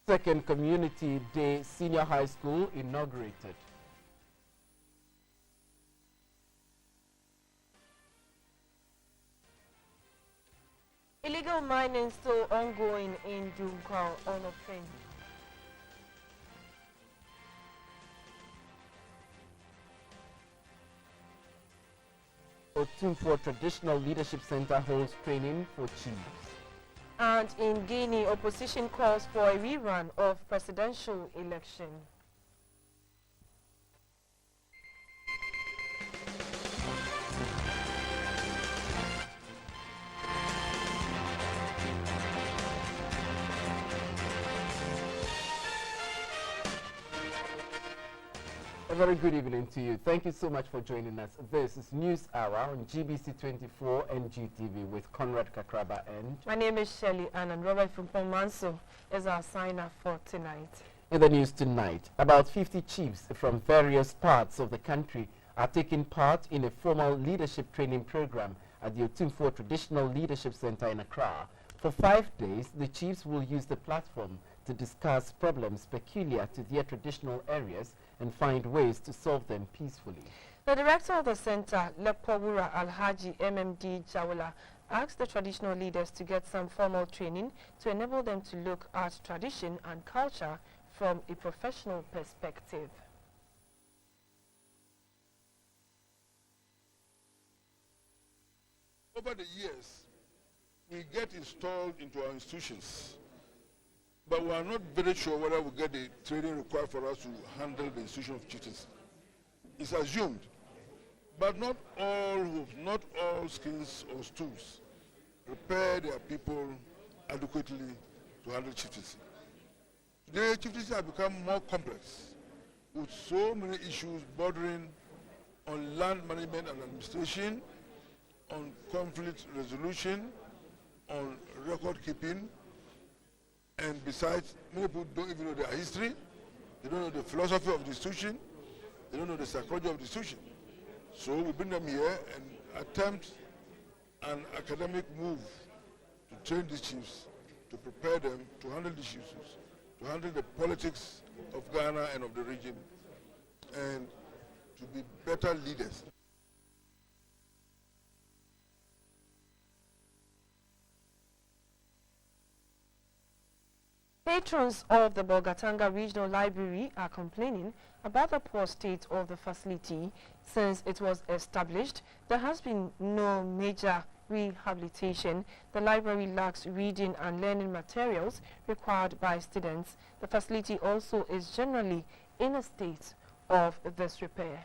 Second Community Day Senior High School inaugurated. Illegal mining still ongoing in Dunkwa on offense. GBC24 Traditional Leadership Center holds training for chiefs. And in Guinea, opposition calls for a rerun of presidential election. A very good evening to you. Thank you so much for joining us. This is News Hour on GBC24 and GTV with Conrad Kakraba and... My name is Shelley Ann, and Robert Manso is our signer for tonight. In the news tonight, about 50 chiefs from various parts of the country are taking part in a formal leadership training program at the GBC24 Traditional Leadership Center in Accra. For 5 days, the chiefs will use the platform to discuss problems peculiar to their traditional areas and find ways to solve them peacefully. The director of the center, Lepowura Alhaji MMD Jawala, asked the traditional leaders to get some formal training to enable them to look at tradition and culture from a professional perspective. Over the years, we get installed into our institutions, but we are not very sure whether we get the training required for us to handle the institution of chieftaincy. It's assumed, but not all skills or tools prepare their people adequately to handle chieftaincy. Today, chieftaincy has become more complex, with so many issues bordering on land management and administration, on conflict resolution, on record keeping, and besides, many people don't even know their history, they don't know the philosophy of the institution, they don't know the psychology of the institution. So we bring them here and attempt an academic move to train these chiefs, to prepare them to handle these issues, to handle the politics of Ghana and of the region, and to be better leaders. Patrons of the Bolgatanga Regional Library are complaining about the poor state of the facility. Since it was established, there has been no major rehabilitation. The library lacks reading and learning materials required by students. The facility also is generally in a state of disrepair.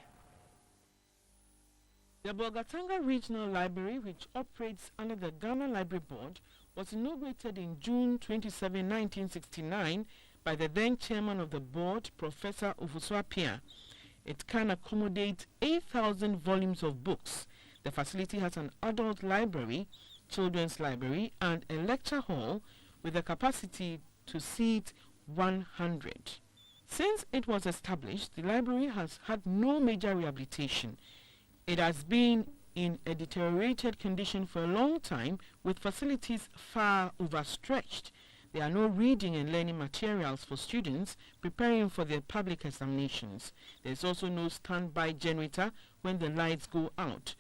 The Bolgatanga Regional Library, which operates under the Ghana Library Board, was inaugurated in June 27, 1969 by the then chairman of the board, Professor Ufuswapia. It can accommodate 8,000 volumes of books. The facility has an adult library, children's library, and a lecture hall with a capacity to seat 100. Since it was established, the library has had no major rehabilitation. It has been in a deteriorated condition for a long time, with facilities far overstretched. There are no reading and learning materials for students preparing for their public examinations. There is also no standby generator when the lights go out.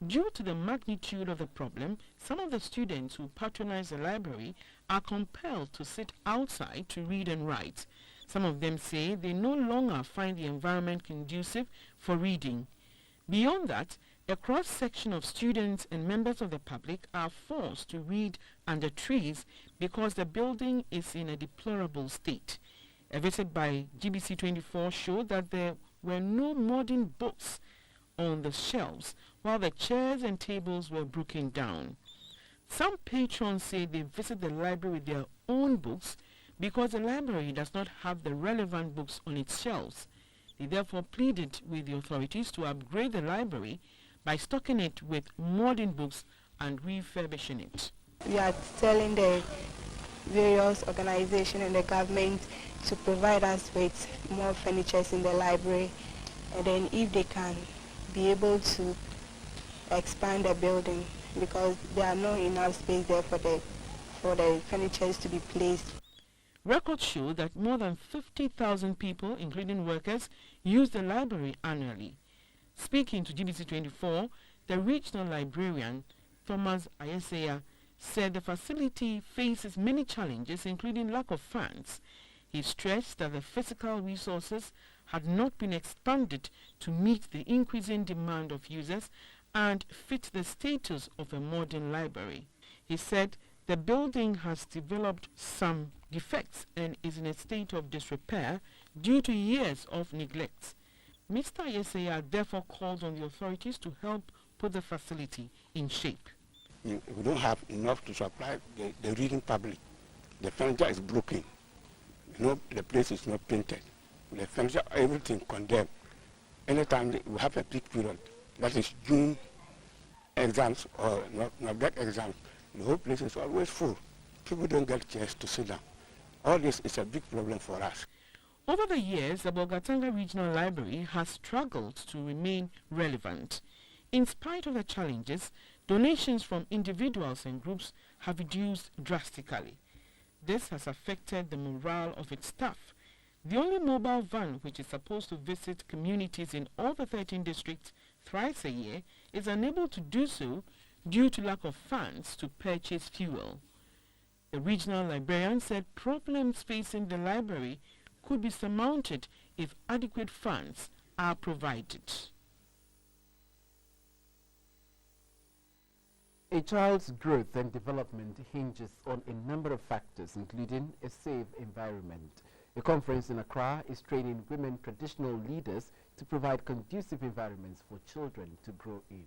Due to the magnitude of the problem, some of the students who patronize the library are compelled to sit outside to read and write. Some of them say they no longer find the environment conducive for reading. Beyond that, a cross-section of students and members of the public are forced to read under trees because the building is in a deplorable state. A visit by GBC24 showed that there were no modern books on the shelves, while the chairs and tables were broken down. Some patrons say they visit the library with their own books because the library does not have the relevant books on its shelves. They therefore pleaded with the authorities to upgrade the library by stocking it with modern books and refurbishing it. We are telling the various organizations and the government to provide us with more furniture in the library, and then if they can be able to expand the building, because there are not enough space there for the furniture to be placed. Records show that more than 50,000 people, including workers, use the library annually. Speaking to GBC24, the regional librarian, Thomas Ayesaya, said the facility faces many challenges, including lack of funds. He stressed that the physical resources had not been expanded to meet the increasing demand of users and fit the status of a modern library. He said the building has developed some defects and is in a state of disrepair due to years of neglect. Mr. Yesaya therefore called on the authorities to help put the facility in shape. We don't have enough to supply the reading public. The furniture is broken. The place is not painted. The furniture, everything condemned. Anytime we have a peak period, that is June exams or not exams, the whole place is always full. People don't get chairs to sit down. All this is a big problem for us. Over the years, the Bolgatanga Regional Library has struggled to remain relevant. In spite of the challenges, donations from individuals and groups have reduced drastically. This has affected the morale of its staff. The only mobile van which is supposed to visit communities in all the 13 districts thrice a year is unable to do so due to lack of funds to purchase fuel. The regional librarian said problems facing the library could be surmounted if adequate funds are provided. A child's growth and development hinges on a number of factors, including a safe environment. A conference in Accra is training women traditional leaders to provide conducive environments for children to grow in.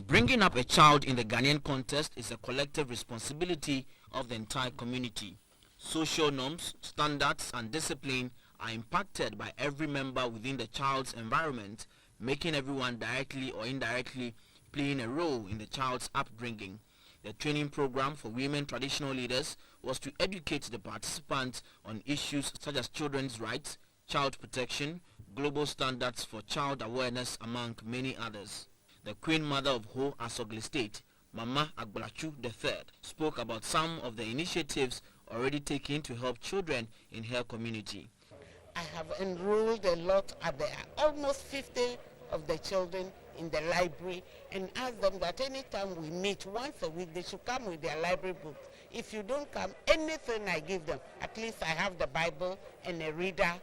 Bringing up a child in the Ghanaian context is a collective responsibility of the entire community. Social norms, standards, and discipline are impacted by every member within the child's environment, making everyone directly or indirectly playing a role in the child's upbringing. The training program for women traditional leaders was to educate the participants on issues such as children's rights, child protection, global standards for child awareness, among many others. The Queen Mother of Ho Asogli State, Mama Agbalachu III, spoke about some of the initiatives already taken to help children in her community. I have enrolled a lot at almost 50 of the children in the library and asked them that anytime we meet once a week, they should come with their library books. If you don't come, anything I give them, at least I have the Bible and a reader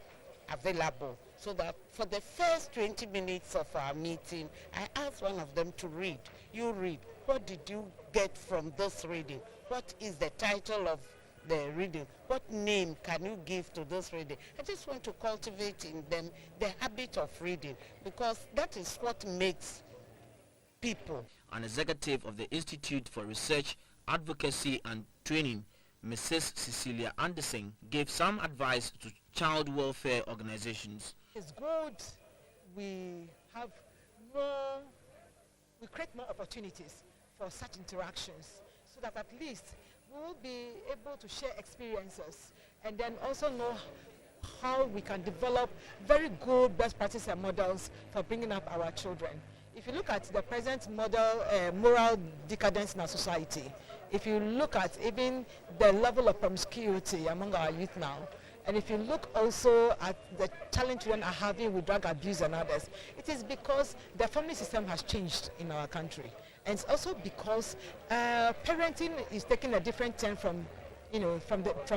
available. So that for the first 20 minutes of our meeting, I asked one of them to read. You read. What did you get from this reading? What is the title of the reading? What name can you give to this reading? I just want to cultivate in them the habit of reading, because that is what makes people. An executive of the Institute for Research, Advocacy and Training, Mrs. Cecilia Anderson, gave some advice to child welfare organizations. It's good we create more opportunities for such interactions, so that at least we will be able to share experiences and then also know how we can develop very good best practices and models for bringing up our children. If you look at the present model, moral decadence in our society, if you look at even the level of promiscuity among our youth now, and if you look also at the challenge children are having with drug abuse and others, it is because the family system has changed in our country. And it's also because parenting is taking a different turn from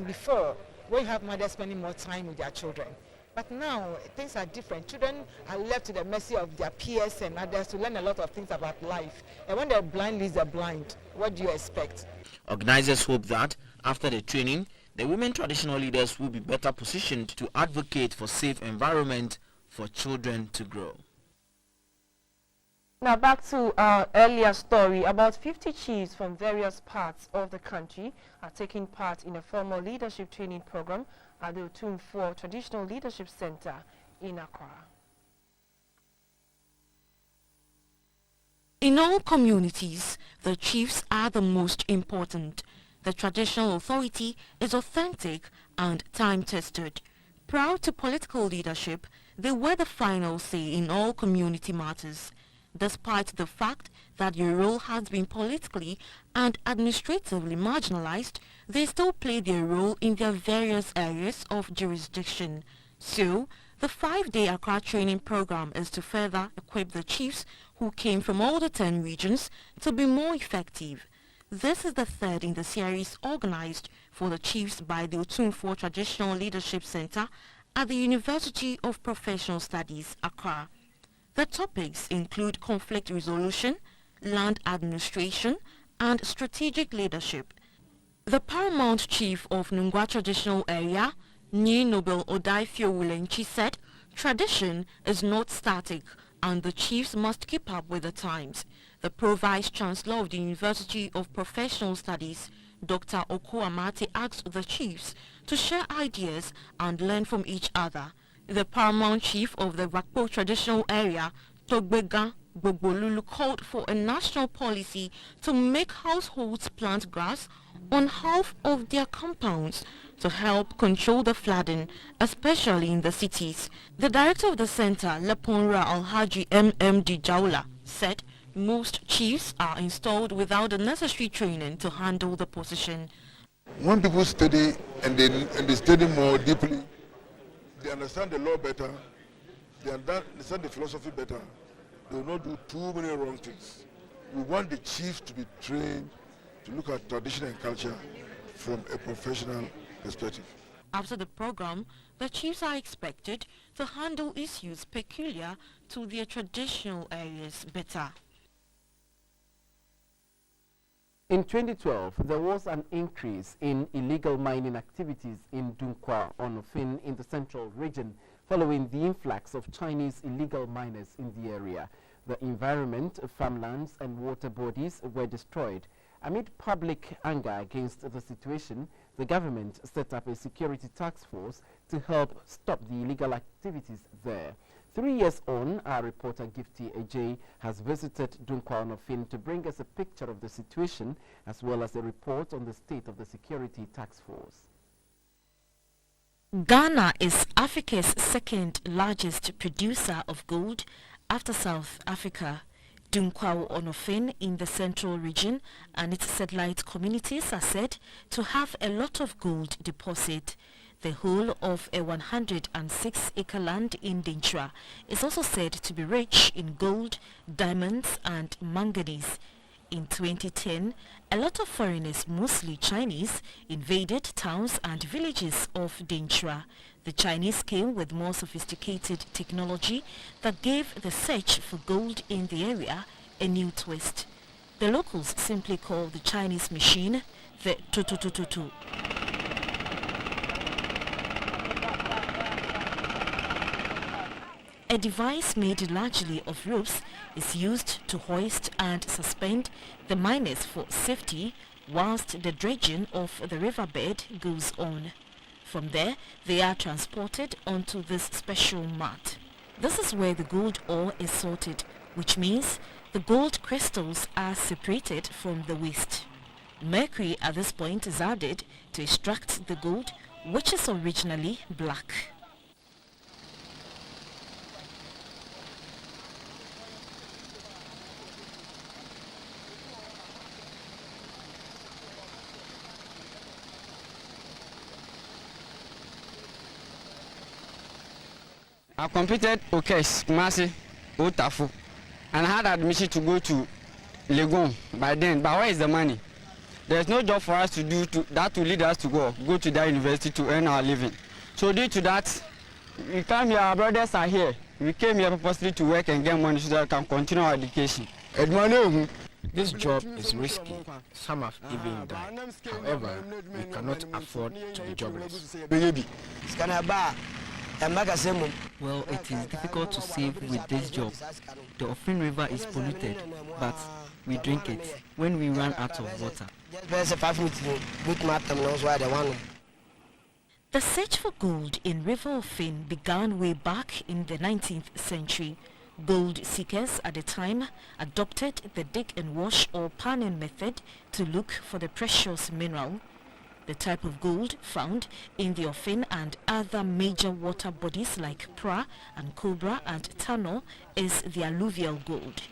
before, where you have mothers spending more time with their children. But now things are different. Children are left to the mercy of their peers and others to learn a lot of things about life. And when they're blind leads the blind, what do you expect? Organizers hope that after the training, the women traditional leaders will be better positioned to advocate for safe environment for children to grow. Now back to our earlier story. About 50 chiefs from various parts of the country are taking part in a formal leadership training program at the GBC24 Traditional Leadership Center in Accra. In all communities, the chiefs are the most important. The traditional authority is authentic and time-tested. Proud to political leadership, they were the final say in all community matters. despite the fact that your role has been politically and administratively marginalized, they still play their role in their various areas of jurisdiction. So, the 5-day Accra training program is to further equip the chiefs who came from all the 10 regions to be more effective. This is the third in the series organized for the chiefs by the Otumfuo Traditional Leadership Center at the University of Professional Studies, Accra. The topics include conflict resolution, land administration, and strategic leadership. The paramount chief of Nungwa Traditional Area, New Noble Odaifio Wulenchi, said tradition is not static and the chiefs must keep up with the times. The Pro-Vice Chancellor of the University of Professional Studies, Dr. Oko Amate, asked the chiefs to share ideas and learn from each other. The paramount chief of the Rakpo Traditional Area, Togbega Gbogbolu, called for a national policy to make households plant grass on half of their compounds to help control the flooding, especially in the cities. The director of the center, Leponra Alhaji MMD Jaula, said most chiefs are installed without the necessary training to handle the position. When people study and they study more deeply, they understand the law better, they understand the philosophy better, they will not do too many wrong things. We want the chiefs to be trained to look at tradition and culture from a professional perspective. After the program, the chiefs are expected to handle issues peculiar to their traditional areas better. In 2012, there was an increase in illegal mining activities in Dunkwa Onofin in the central region following the influx of Chinese illegal miners in the area. The environment, farmlands and water bodies were destroyed. Amid public anger against the situation, the government set up a security task force to help stop the illegal activities there. 3 years on, our reporter Gifty Ajay has visited Dunkwa Onofin to bring us a picture of the situation as well as a report on the state of the security task force. Ghana is Africa's second largest producer of gold after South Africa. Dunkwa Onofin in the central region and its satellite communities are said to have a lot of gold deposit. The whole of a 106-acre land in Dinchra is also said to be rich in gold, diamonds and manganese. In 2010, a lot of foreigners, mostly Chinese, invaded towns and villages of Dinchra. The Chinese came with more sophisticated technology that gave the search for gold in the area a new twist. The locals simply call the Chinese machine the tu-tu-tu-tu-tu. A device made largely of ropes is used to hoist and suspend the miners for safety whilst the dredging of the riverbed goes on. From there, they are transported onto this special mat. This is where the gold ore is sorted, which means the gold crystals are separated from the waste. Mercury at this point is added to extract the gold, which is originally black. I completed Okes, Kumasi, Otafu, and I had admission to go to Legon by then. But where is the money? There's no job for us to do that to lead us to go to that university to earn our living. So due to that, we came here, our brothers are here. We came here purposely to work and get money so that we can continue our education. This job is risky. Some have even died. However, we cannot afford to be jobless. Well, it is difficult to save with this job. The Ofin River is polluted, but we drink it when we run out of water. The search for gold in River Ofin began way back in the 19th century. Gold seekers at the time adopted the dig and wash or panning method to look for the precious mineral. The type of gold found in the Ofin and other major water bodies like Pra and Cobra and Tano is the alluvial gold.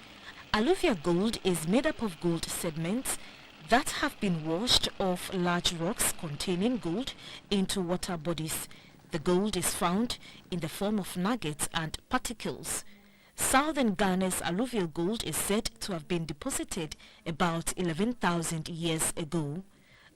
Alluvial gold is made up of gold sediments that have been washed off large rocks containing gold into water bodies. The gold is found in the form of nuggets and particles. Southern Ghana's alluvial gold is said to have been deposited about 11,000 years ago.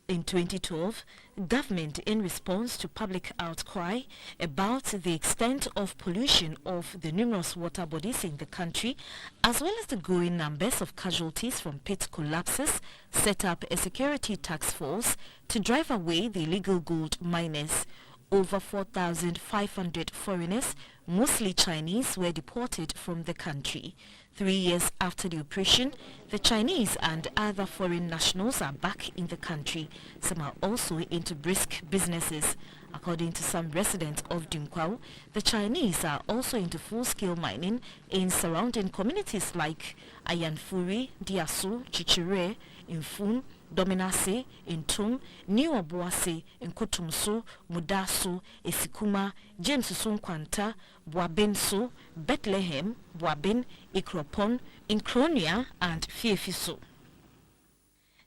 In 2012, government, in response to public outcry about the extent of pollution of the numerous water bodies in the country, as well as the growing numbers of casualties from pit collapses, set up a security task force to drive away the illegal gold miners. Over 4,500 foreigners, mostly Chinese, were deported from the country. 3 years after the operation, the Chinese and other foreign nationals are back in the country. Some are also into brisk businesses. According to some residents of Dunkwao, the Chinese are also into full-scale mining in surrounding communities like Ayanfuri, Diasu, Chichire, Infun, Dominase, Intum, New Obuase, Nkotumso, Mudaso, Esikuma, James Sunkwanta, Buabenso, Bethlehem, Buaben, Ikropon, Inkronia, and Fiefiso.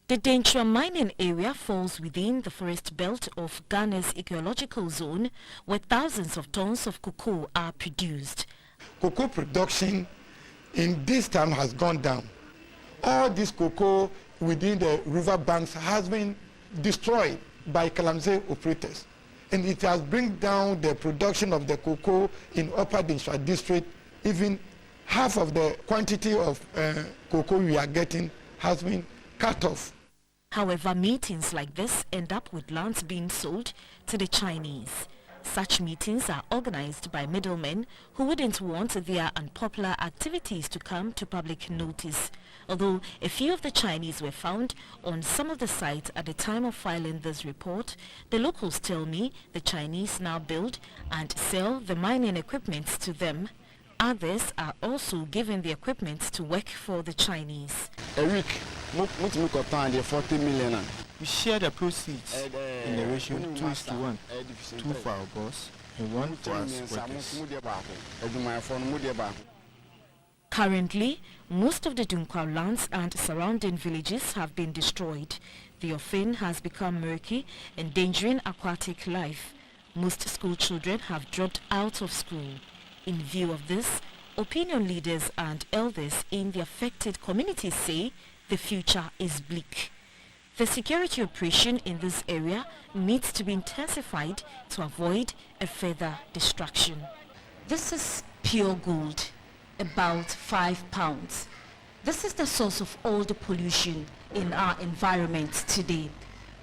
The Denchua mining area falls within the forest belt of Ghana's ecological zone, where thousands of tons of cocoa are produced. Cocoa production in this time has gone down. All this cocoa within the river banks has been destroyed by Kalamse operators, and it has bring down the production of the cocoa in Upper Denchua district. Even half of the quantity of cocoa we are getting has been cut off. However, meetings like this end up with lands being sold to the Chinese. Such meetings are organized by middlemen who wouldn't want their unpopular activities to come to public notice. Although a few of the Chinese were found on some of the sites at the time of filing this report, the locals tell me the Chinese now build and sell the mining equipment to them. Others are also given the equipment to work for the Chinese. A week, we 40 million. We share the proceeds in the ratio 2:1, 2 for our boss and 1 for us workers. Currently, most of the Dunkwao lands and surrounding villages have been destroyed. The offing has become murky, endangering aquatic life. Most school children have dropped out of school. In view of this, opinion leaders and elders in the affected communities say the future is bleak. The security operation in this area needs to be intensified to avoid a further destruction. This is pure gold, about 5 pounds. This is the source of all the pollution in our environment today.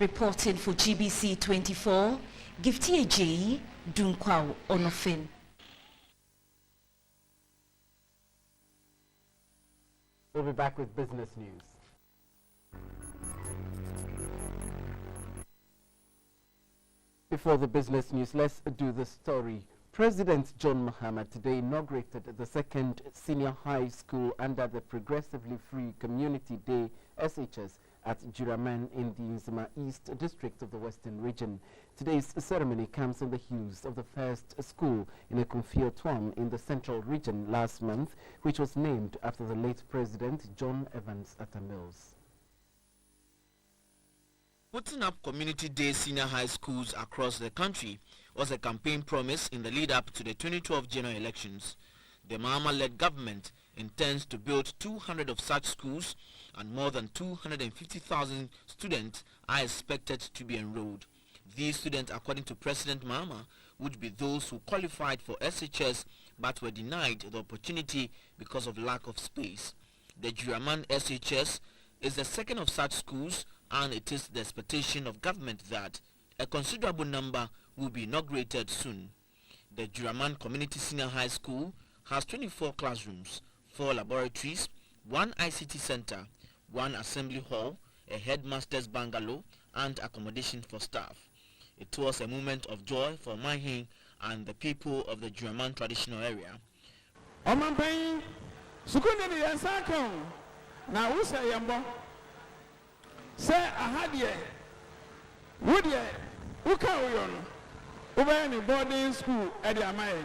Reporting for GBC24, Gifty Ajayi, Dunkwao, Onofin. We'll be back with business news. Before the business news, let's do the story. President John Mahama today inaugurated the second senior high school under the Progressively Free Community Day SHS at Juraman in the Nzima East District of the Western Region. Today's ceremony comes on the heels of the first school in Ekumfio Tuam in the Central Region last month, which was named after the late President John Evans Atta Mills. Putting up Community Day senior high schools across the country was a campaign promise in the lead-up to the 2012 general elections. The Mahama-led government intends to build 200 of such schools, and more than 250,000 students are expected to be enrolled. These students, according to President Mahama, would be those who qualified for SHS but were denied the opportunity because of lack of space. The Juraman SHS is the second of such schools, and it is the expectation of government that a considerable number will be inaugurated soon. The Juraman Community Senior High School has 24 classrooms, 4 laboratories, 1 ICT center, 1 assembly hall, a headmaster's bungalow, and accommodation for staff. It was a moment of joy for Mahin and the people of the Juraman traditional area. Say ahadie wodie uka oyo no obey ni boarding school e dey amaye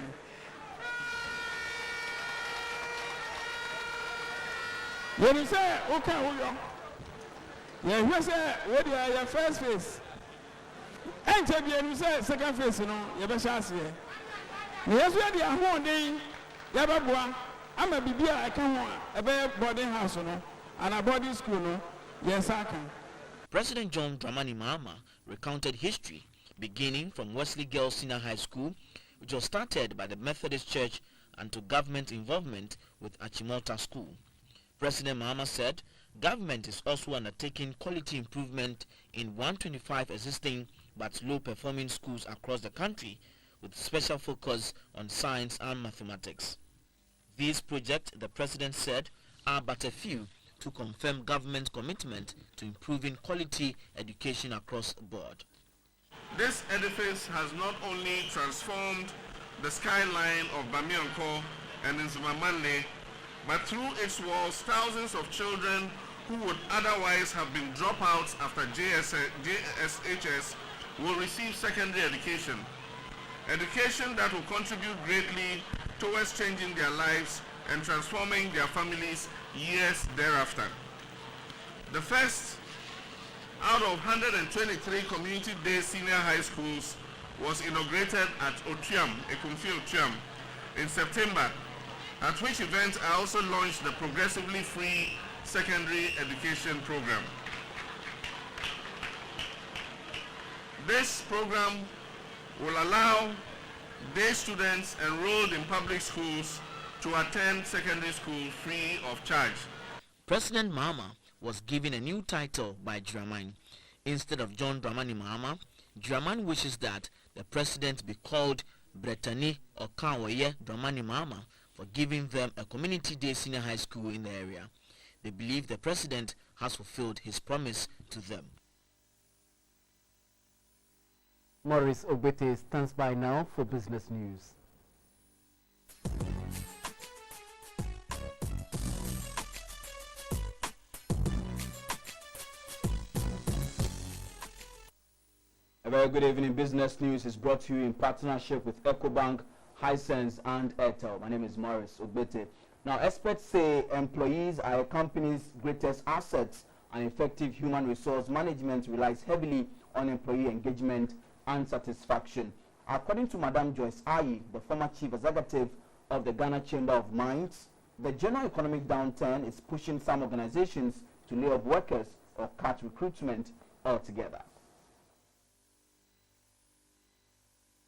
You say, okay, you say, what are your first phase? And you say, second phase, you know, you better ask here. Yes, we are one day, Yababwa. I'm a baby, I come a boarding house, you know, and a boarding school, no? Yes, I can. President John Dramani Mahama recounted history beginning from Wesley Girls Senior High School, which was started by the Methodist Church, and to government involvement with Achimota School. President Mahama said government is also undertaking quality improvement in 125 existing but low-performing schools across the country, with special focus on science and mathematics. These projects, the President said, are but a few to confirm government's commitment to improving quality education across the board. This edifice has not only transformed the skyline of Bamionko and Nzumamane, but through its walls, thousands of children who would otherwise have been dropouts after SHS will receive secondary education. Education that will contribute greatly towards changing their lives and transforming their families years thereafter. The first out of 123 community-day senior high schools was inaugurated at Otuam, Ekumfi Otuam, in September, at which event I also launched the progressively free secondary education program. This program will allow day students enrolled in public schools to attend secondary school free of charge. President Mahama was given a new title by Dramani. Instead of John Dramani Mahama, Dramani wishes that the president be called Bretani Okawoye Dramani Mahama for giving them a community day senior high school in the area. They believe the president has fulfilled his promise to them. Maurice Ogbete stands by now for business news. A very good evening. Business news is brought to you in partnership with EcoBank, Hisense and Airtel. My name is Maurice Ogbete. Now, experts say employees are a company's greatest assets, and effective human resource management relies heavily on employee engagement and satisfaction. According to Madam Joyce Ayi, the former chief executive of the Ghana Chamber of Mines, the general economic downturn is pushing some organizations to lay off workers or cut recruitment altogether.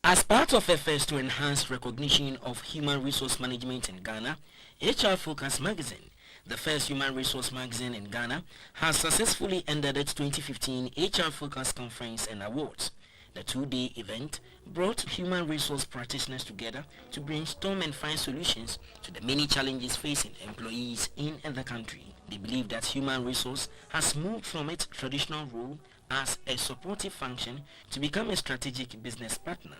As part of efforts to enhance recognition of human resource management in Ghana, HR Focus magazine, the first human resource magazine in Ghana, has successfully ended its 2015 HR Focus Conference and Awards. The two-day event brought human resource practitioners together to brainstorm and find solutions to the many challenges facing employees in the country. They believe that human resource has moved from its traditional role as a supportive function to become a strategic business partner.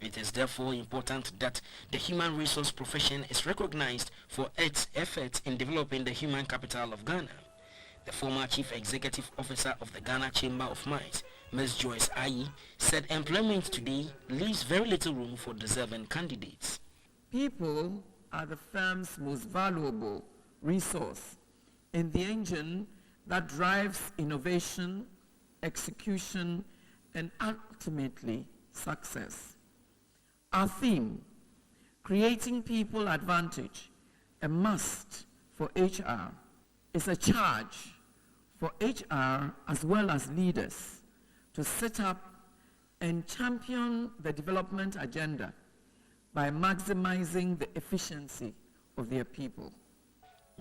It is therefore important that the human resource profession is recognized for its efforts in developing the human capital of Ghana. The former Chief Executive Officer of the Ghana Chamber of Mines, Ms. Joyce Ayi, said employment today leaves very little room for deserving candidates. People are the firm's most valuable resource and the engine that drives innovation, execution, and ultimately success. Our theme, creating people advantage, a must for HR, is a charge for HR as well as leaders to set up and champion the development agenda by maximizing the efficiency of their people.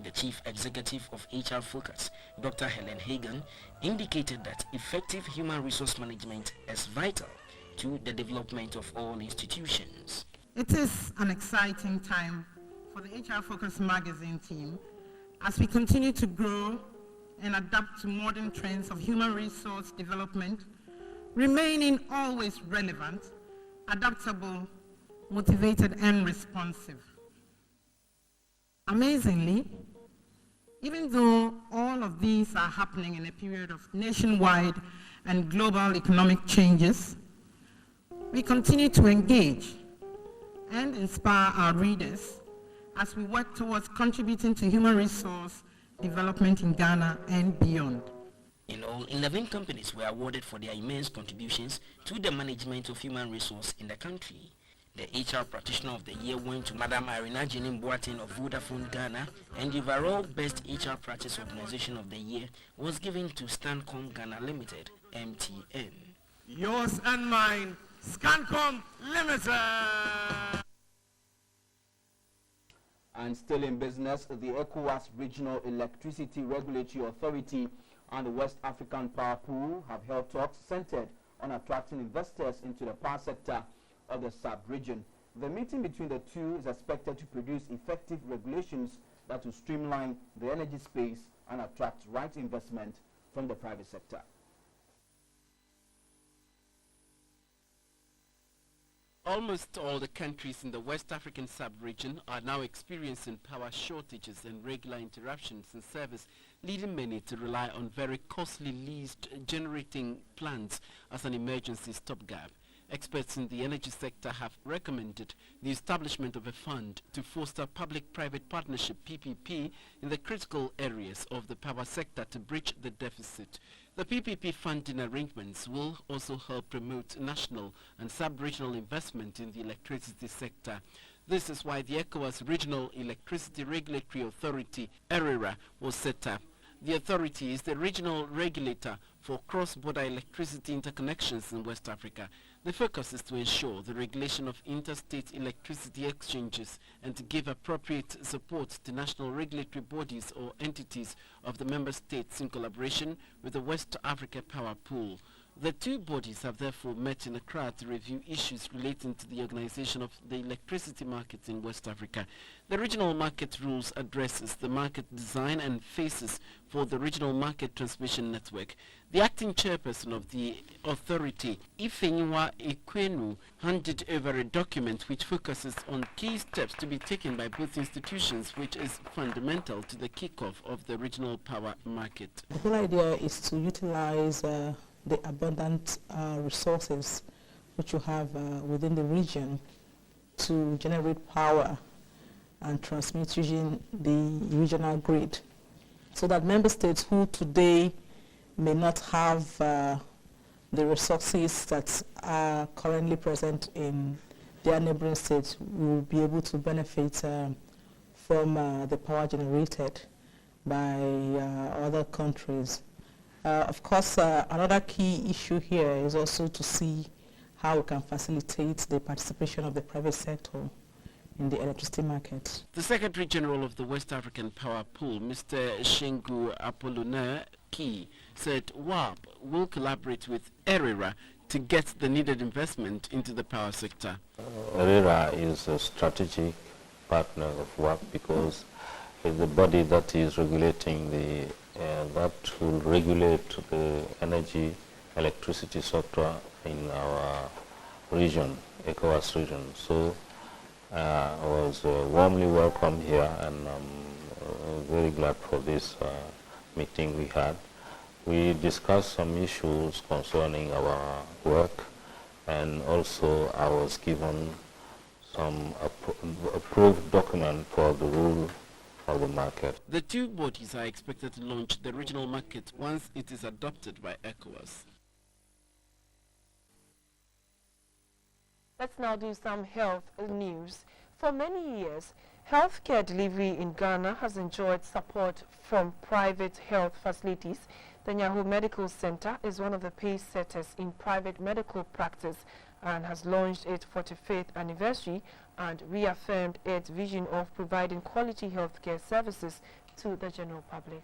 The Chief Executive of HR Focus, Dr. Helen Hagan, indicated that effective human resource management is vital to the development of all institutions. It is an exciting time for the HR Focus magazine team as we continue to grow and adapt to modern trends of human resource development, remaining always relevant, adaptable, motivated, and responsive. Amazingly, even though all of these are happening in a period of nationwide and global economic changes, we continue to engage and inspire our readers as we work towards contributing to human resource development in Ghana and beyond. In all, 11 companies were awarded for their immense contributions to the management of human resource in the country. The HR Practitioner of the Year went to Madam Irina Jenin Boateng of Vodafone Ghana, and the overall Best HR Practice Organization of the Year was given to Stancom Ghana Limited, MTN. Yours and mine, Scancom Limited. And still in business, the ECOWAS Regional Electricity Regulatory Authority and the West African Power Pool have held talks centered on attracting investors into the power sector of the sub-region. The meeting between the two is expected to produce effective regulations that will streamline the energy space and attract right investment from the private sector. Almost all the countries in the West African sub-region are now experiencing power shortages and regular interruptions in service, leading many to rely on very costly leased generating plants as an emergency stopgap. Experts in the energy sector have recommended the establishment of a fund to foster public-private partnership (PPP) in the critical areas of the power sector to bridge the deficit. The PPP funding arrangements will also help promote national and sub-regional investment in the electricity sector. This is why the ECOWAS Regional Electricity Regulatory Authority, ERERA, was set up. The authority is the regional regulator for cross-border electricity interconnections in West Africa. The focus is to ensure the regulation of interstate electricity exchanges and to give appropriate support to national regulatory bodies or entities of the member states in collaboration with the West Africa Power Pool. The two bodies have therefore met in Accra to review issues relating to the organization of the electricity market in West Africa. The regional market rules addresses the market design and phases for the regional market transmission network. The acting chairperson of the authority, Ifenywa Ekwenu, handed over a document which focuses on key steps to be taken by both institutions, which is fundamental to the kickoff of the regional power market. The whole idea is to utilize the abundant resources which you have within the region to generate power and transmit using the regional grid, so that member states who today may not have the resources that are currently present in their neighboring states will be able to benefit from the power generated by other countries. Of course, another key issue here is also to see how we can facilitate the participation of the private sector in the electricity market. The Secretary General of the West African Power Pool, Mr. Shengu Apollinaire Key, said WAP will collaborate with ERERA to get the needed investment into the power sector. ERERA is a strategic partner of WAP because it's the body that is regulating that will regulate the energy, electricity sector in our region, ECOWAS region. So I was warmly welcome here, and I'm very glad for this meeting we had. We discussed some issues concerning our work, and also I was given some approved document for the rule of the market. The two bodies are expected to launch the regional market once it is adopted by ECOWAS. Let's now do some health news. For many years, healthcare delivery in Ghana has enjoyed support from private health facilities. The Nyahu Medical Center is one of the pace setters in private medical practice and has launched its 45th anniversary and reaffirmed its vision of providing quality healthcare services to the general public.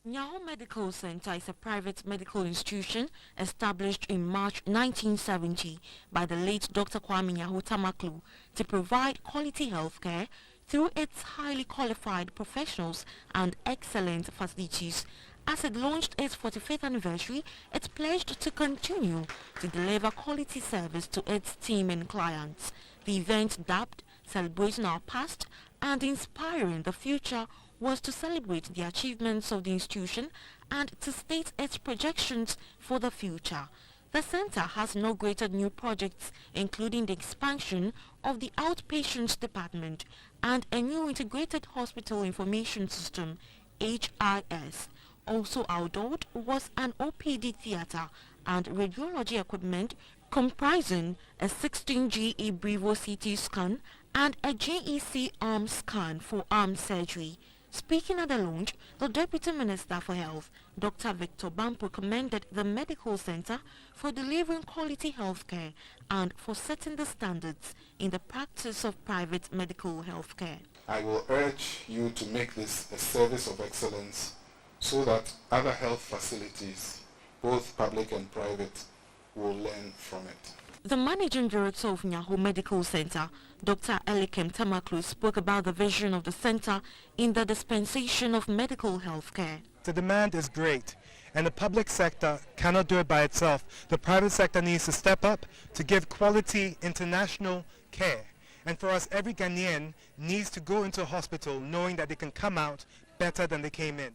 Nyahu Medical Center is a private medical institution established in March 1970 by the late Dr. Kwame Nyahu Tamaklu to provide quality healthcare through its highly qualified professionals and excellent facilities. As it launched its 45th anniversary, it pledged to continue to deliver quality service to its team and clients. The event, dubbed Celebrating Our Past and Inspiring the Future, was to celebrate the achievements of the institution and to state its projections for the future. The center has inaugurated new projects including the expansion of the outpatients department and a new integrated hospital information system, HIS. Also outdoored was an OPD theater and radiology equipment comprising a 16GE Brevo CT scan and a GEC arm scan for arm surgery. Speaking at the launch, the Deputy Minister for Health, Dr. Victor Bampo, commended the medical center for delivering quality healthcare and for setting the standards in the practice of private medical healthcare. I will urge you to make this a service of excellence so that other health facilities, both public and private, will learn from it. The Managing Director of Nyaho Medical Center, Dr. Elikem Tamaklu, spoke about the vision of the center in the dispensation of medical health care. The demand is great, and the public sector cannot do it by itself. The private sector needs to step up to give quality international care. And for us, every Ghanaian needs to go into a hospital knowing that they can come out better than they came in.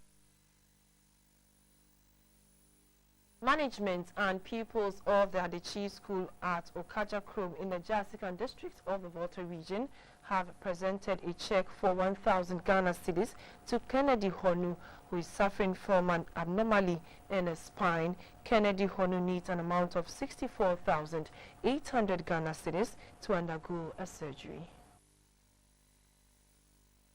Management and pupils of the Adichie School at Okaja Krom in the Jasikan district of the Volta region have presented a check for 1,000 Ghana cedis to Kennedy Honu, who is suffering from an abnormality in his spine. Kennedy Honu needs an amount of 64,800 Ghana cedis to undergo a surgery.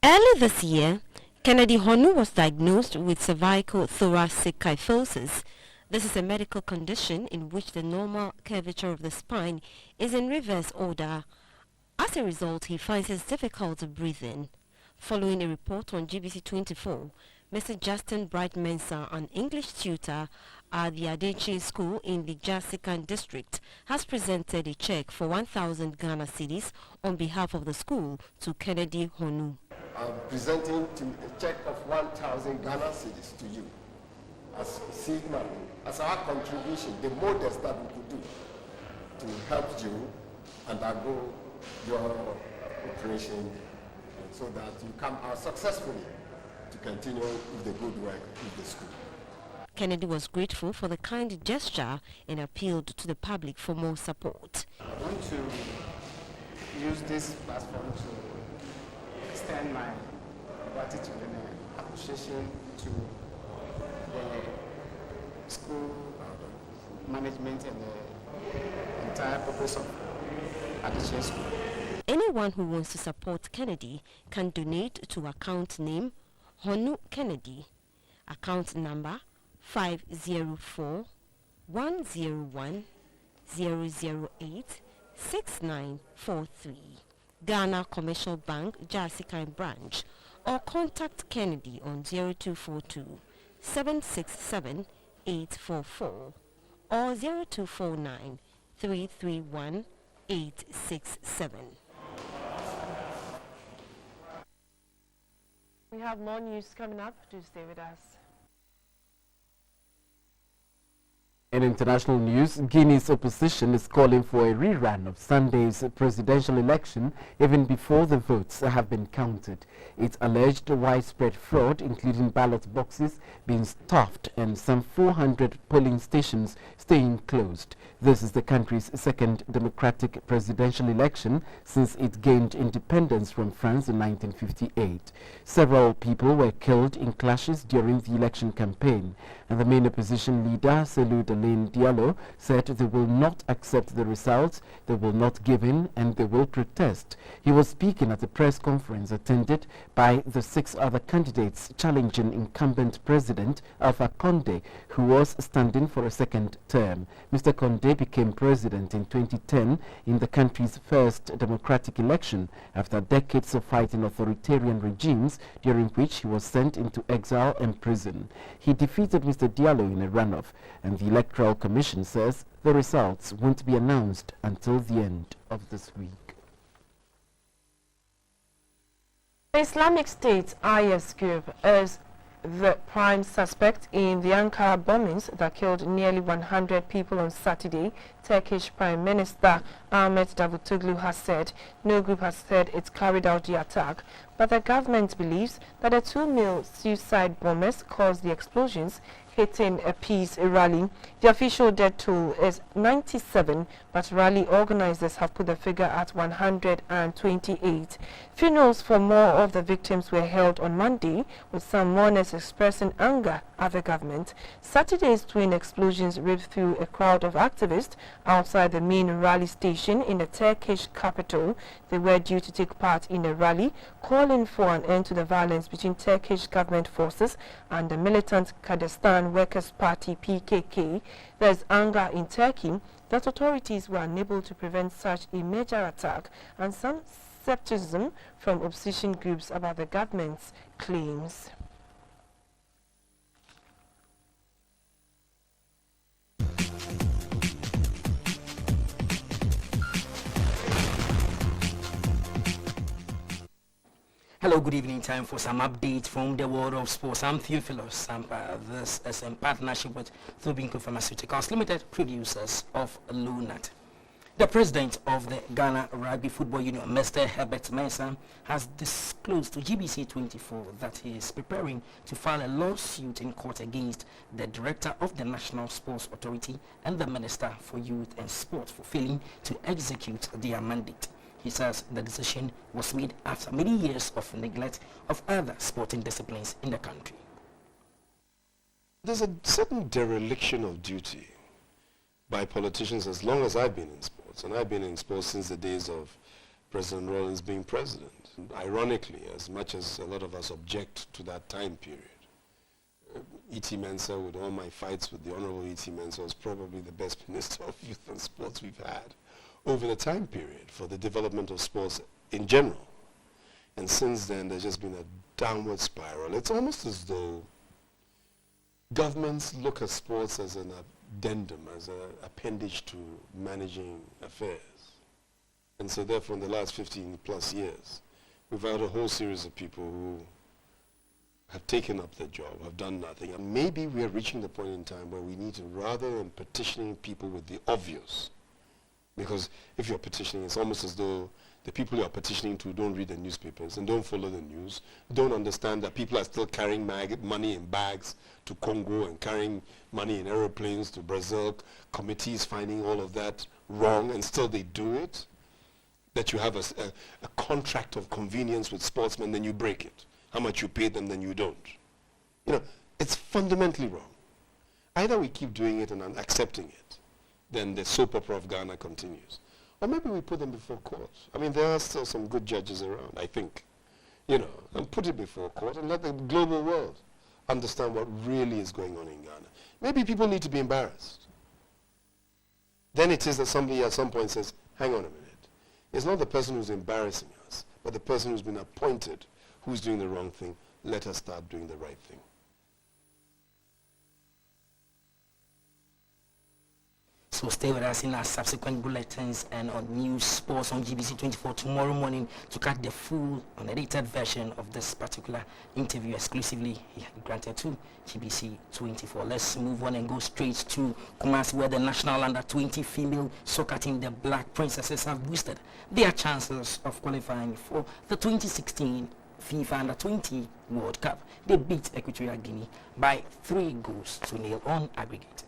Early this year, Kennedy Honu was diagnosed with cervical thoracic kyphosis. This is a medical condition in which the normal curvature of the spine is in reverse order. As a result, he finds it difficult to breathe in. Following a report on GBC24, Mr. Justin Bright Mensah, an English tutor at the Adichie School in the Jasikan district, has presented a check for 1,000 Ghana cedis on behalf of the school to Kennedy Honu. I'm presenting a check of 1,000 Ghana cedis to you as seed money, as our contribution, the modest that we could do to help you undergo your operation so that you come out successfully to continue with the good work with the school. Kennedy was grateful for the kind gesture and appealed to the public for more support. I want to use this platform to extend my gratitude and appreciation to the school management and the entire purpose of Adichie School. Anyone who wants to support Kennedy can donate to account name Honu Kennedy, account number 501-008-60943, Ghana Commercial Bank, Jasikan branch, or contact Kennedy on 0242-767-844 or 0249-331-867. We have more news coming up. Do stay with us. In international news, Guinea's opposition is calling for a rerun of Sunday's presidential election even before the votes have been counted. It alleged widespread fraud, including ballot boxes being stuffed and some 400 polling stations staying closed. This is the country's second democratic presidential election since it gained independence from France in 1958. Several people were killed in clashes during the election campaign, and the main opposition leader, Selou Diallo, said they will not accept the results, they will not give in, and they will protest. He was speaking at a press conference attended by the 6 other candidates challenging incumbent President Alpha Condé, who was standing for a second term. Mr. Condé became president in 2010 in the country's first democratic election after decades of fighting authoritarian regimes, during which he was sent into exile and prison. He defeated Mr. Diallo in a runoff, and the Electoral Commission says the results won't be announced until the end of this week. The Islamic State IS group is the prime suspect in the Ankara bombings that killed nearly 100 people on Saturday. Turkish Prime Minister Ahmet Davutoglu has said no group has said it carried out the attack, but the government believes that the 2 male suicide bombers caused the explosions. hitting a peace rally. The official death toll is 97, but rally organizers have put the figure at 128. Funerals for more of the victims were held on Monday, with some mourners expressing anger at the government. Saturday's twin explosions ripped through a crowd of activists outside the main rally station in the Turkish capital. They were due to take part in a rally calling for an end to the violence between Turkish government forces and the militant Kurdistan Workers' Party PKK. There's anger in Turkey that authorities were unable to prevent such a major attack, and some skepticism from opposition groups about the government's claims. Hello, good evening. Time for some updates from the world of sports. I'm Theophilus Sampa. This is in partnership with Thobinko Pharmaceuticals Limited, producers of Lunat. The president of the Ghana Rugby Football Union, Mr. Herbert Mensah, has disclosed to GBC24 that he is preparing to file a lawsuit in court against the director of the National Sports Authority and the Minister for Youth and Sport for failing to execute their mandate. He says the decision was made after many years of neglect of other sporting disciplines in the country. There's a certain dereliction of duty by politicians as long as I've been in sports, and I've been in sports since the days of President Rawlings being president. And ironically, as much as a lot of us object to that time period, E.T. Mensah, with all my fights with the Honorable E.T. Mensah, was probably the best Minister of Youth and Sports we've had over the time period for the development of sports in general. And since then, there's just been a downward spiral. It's almost as though governments look at sports as an addendum, as an appendage to managing affairs. And so therefore, in the last 15 plus years, we've had a whole series of people who have taken up their job, have done nothing. And maybe we are reaching the point in time where we need to, rather than petitioning people with the obvious, because if you're petitioning, it's almost as though the people you're petitioning to don't read the newspapers and don't follow the news, don't understand that people are still carrying money in bags to Congo and carrying money in aeroplanes to Brazil, committees finding all of that wrong and still they do it, that you have a contract of convenience with sportsmen, then you break it. How much you pay them, then you don't. You know, it's fundamentally wrong. Either we keep doing it and accepting it, then the soap opera of Ghana continues. Or maybe we put them before court. I mean, there are still some good judges around, I think. You know, and put it before court and let the global world understand what really is going on in Ghana. Maybe people need to be embarrassed. Then it is that somebody at some point says, hang on a minute. It's not the person who's embarrassing us, but the person who's been appointed who's doing the wrong thing. Let us start doing the right thing. So stay with us in our subsequent bulletins and on news sports on GBC24 tomorrow morning to catch the full unedited version of this particular interview exclusively granted to GBC24. Let's move on and go straight to Kumasi, where the national under-20 female soccer team, the Black Princesses, have boosted their chances of qualifying for the 2016 FIFA Under-20 World Cup. They beat Equatorial Guinea by 3-0 on aggregate.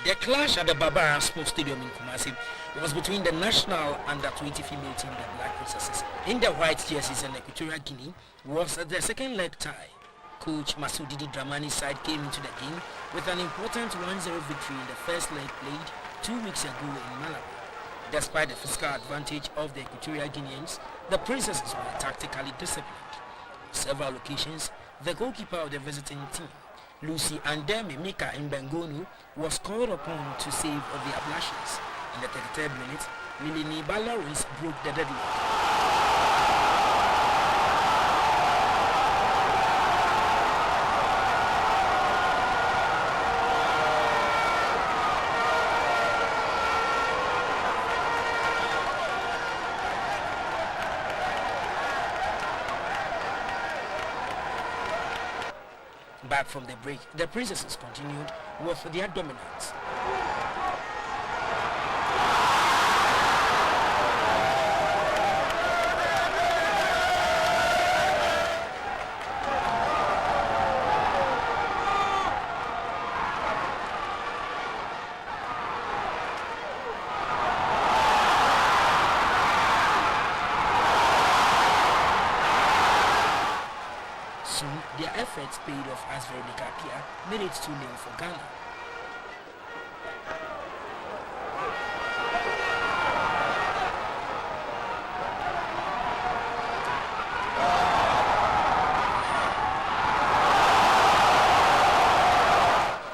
The clash at the Barbara Sports Stadium in Kumasi was between the national under-20 female team, the Black Princesses, in the white jerseys, and Equatorial Guinea was the second leg tie. Coach Masudi Dramani's side came into the game with an important 1-0 victory in the first leg played 2 weeks ago in Malawi. Despite the physical advantage of the Equatorial Guineans, the Princesses were tactically disciplined. On several occasions, the goalkeeper of the visiting team, Lucy Andeme Mika Mbengonu, was called upon to save the Ablashers. In the 33rd minute, Lilini Balaris broke the deadlock. Back from the break, the Princesses continued with their dominance. efforts paid off as Veronica Apia made it 2-0 for Ghana.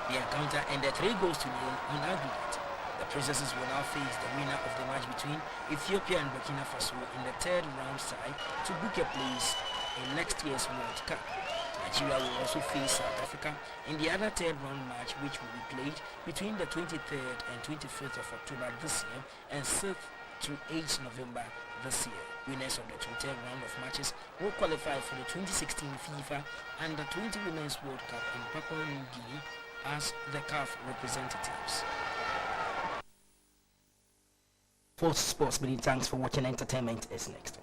The encounter ended 3 goals to 0 on aggregate. The Princesses will now face the winner of the match between Ethiopia and Burkina Faso in the 3rd round side to book a place in next year's World Cup. Nigeria will also face South Africa in the other 3rd round match, which will be played between the 23rd and 25th of October this year and 6th to 8th November this year. Winners of the 23rd round of matches will qualify for the 2016 FIFA Under-20 Women's World Cup in Papua New Guinea as the CAF representatives. For Sports Media, thanks for watching. Entertainment is next.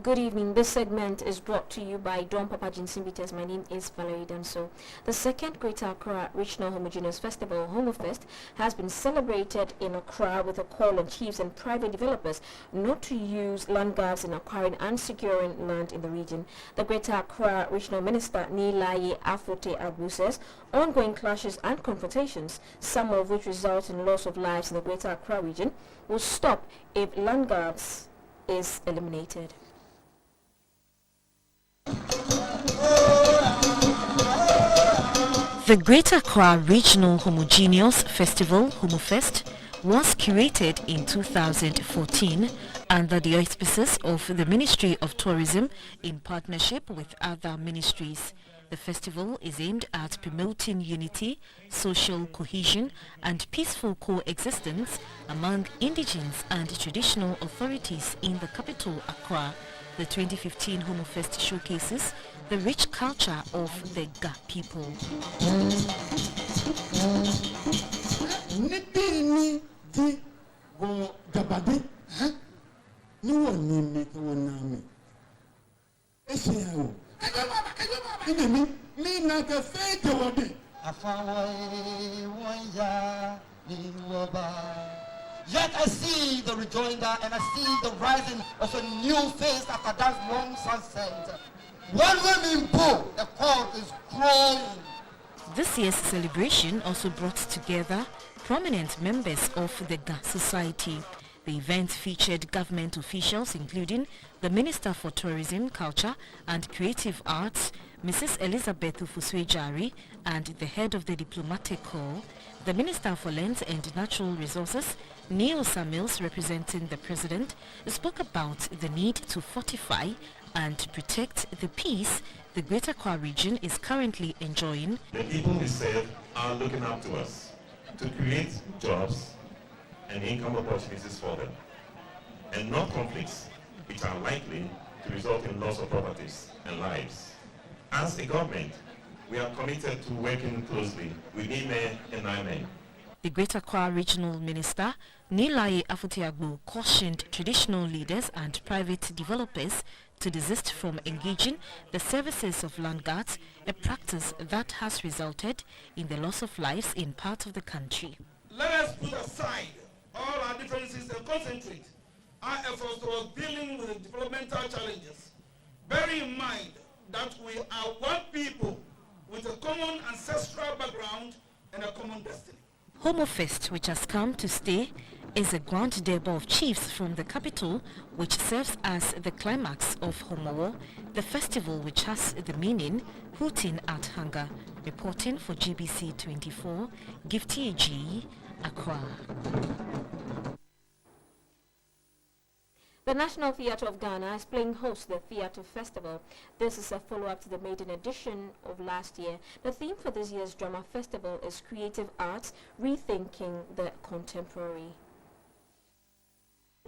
Good evening. This segment is brought to you by Don Papa Jinsimbitas. My name is Valerie Danso. The second Greater Accra Regional Homogeneous Festival, HomoFest, has been celebrated in Accra with a call on chiefs and private developers not to use land grabs in acquiring and securing land in the region. The Greater Accra Regional Minister Nilaye Afote Abu says ongoing clashes and confrontations, some of which result in loss of lives in the Greater Accra region, will stop if land grabs is eliminated. The Greater Accra Regional Homogeneous Festival, HomoFest, was curated in 2014 under the auspices of the Ministry of Tourism in partnership with other ministries. The festival is aimed at promoting unity, social cohesion and peaceful coexistence among indigenous and traditional authorities in the capital, Accra. The 2015 HomoFest showcases the rich culture of the Ga people. Yet I see the rejoinder and I see the rising of a new face after that long sunset. When women bow, the chord is growing. This year's celebration also brought together prominent members of the Ga society. The event featured government officials including the Minister for Tourism, Culture and Creative Arts, Mrs. Elizabeth Ufuswe-Jari, and the head of the Diplomatic Corps, the Minister for Lands and Natural Resources, Neil Samuels, representing the President, spoke about the need to fortify and protect the peace the Greater Accra region is currently enjoying. The people we serve are looking up to us to create jobs and income opportunities for them, and not conflicts which are likely to result in loss of properties and lives. As a government, we are committed to working closely with NIME and NIME. The Greater Accra Regional Minister, Nilaye Afote-Agbo, cautioned traditional leaders and private developers to desist from engaging the services of land guards, a practice that has resulted in the loss of lives in parts of the country. Let us put aside all our differences and concentrate our efforts towards dealing with the developmental challenges. Bear in mind that we are one people with a common ancestral background and a common destiny. HomoFest, which has come to stay, is a grand debut of chiefs from the capital, which serves as the climax of Homowo, the festival which has the meaning hooting at hunger. Reporting for GBC24, Gifty AG, Accra. The National Theatre of Ghana is playing host to the Theatre Festival. This is a follow-up to the maiden edition of last year. The theme for this year's drama festival is Creative Arts, Rethinking the Contemporary.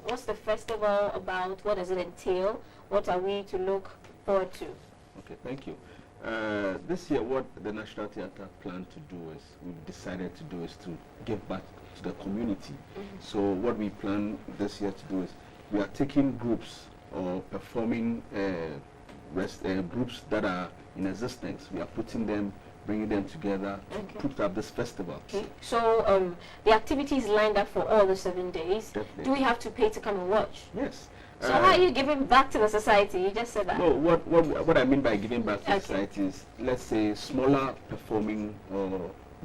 What's the festival about? What does it entail? What are we to look forward to? Okay, thank you. This year, what the National Theatre planned to do is, we've decided to do is to give back to the community. So what we plan this year to do is, we are taking groups or performing groups that are in existence. We are putting them bringing them together to put up this festival. Okay. So the activity is lined up for all the 7 days. Definitely. Do we have to pay to come and watch? Yes. So how are you giving back to the society? You just said that. No, what I mean by giving back to society is, let's say, smaller performing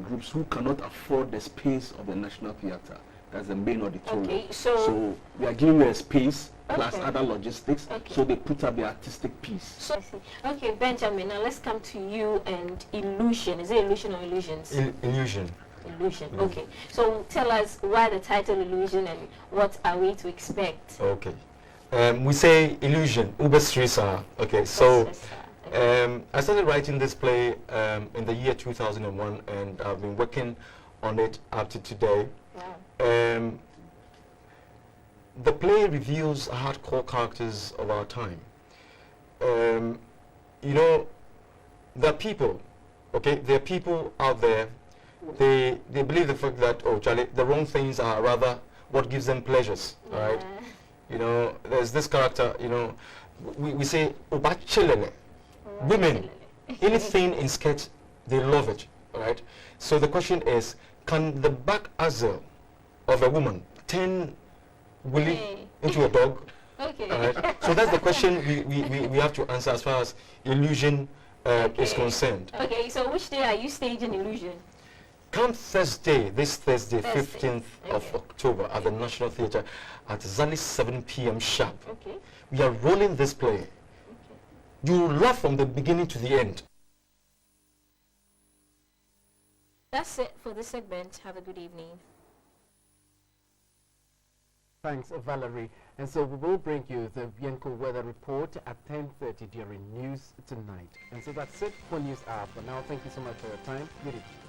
groups who cannot afford the space of the National Theatre. That's the main auditorium. Okay, so we are giving you a space plus other logistics, so they put up the artistic piece. So, okay, Benjamin, now let's come to you and illusion. Is it illusion or illusions? Illusion. Illusion, okay. So tell us why the title illusion and what are we to expect? Okay. We say illusion, Ubestrisa. Okay, so I started writing this play in the year 2001, and I've been working on it up to today. Wow. The play reveals hardcore characters of our time. You know, there are people, okay? There are people out there, they believe the fact that, oh, Charlie, the wrong things are rather what gives them pleasures, all right? You know, there's this character, you know, we say, Obachilele. Women, anything in sketch, they love it, all right? So the question is, can the back muzzle of a woman turn Willie into a dog? Okay. All right? So that's the question we have to answer as far as illusion is concerned. Okay, so which day are you staging illusion? Come Thursday, this Thursday, 15th of October at the National Theatre at exactly 7 p.m. sharp. Okay. We are rolling this play. Okay. You will laugh from the beginning to the end. That's it for this segment. Have a good evening. Thanks, Valerie. And so we will bring you the Bianco weather report at 10:30 during News Tonight. And so that's it for News Hour. For now, thank you so much for your time. Good evening.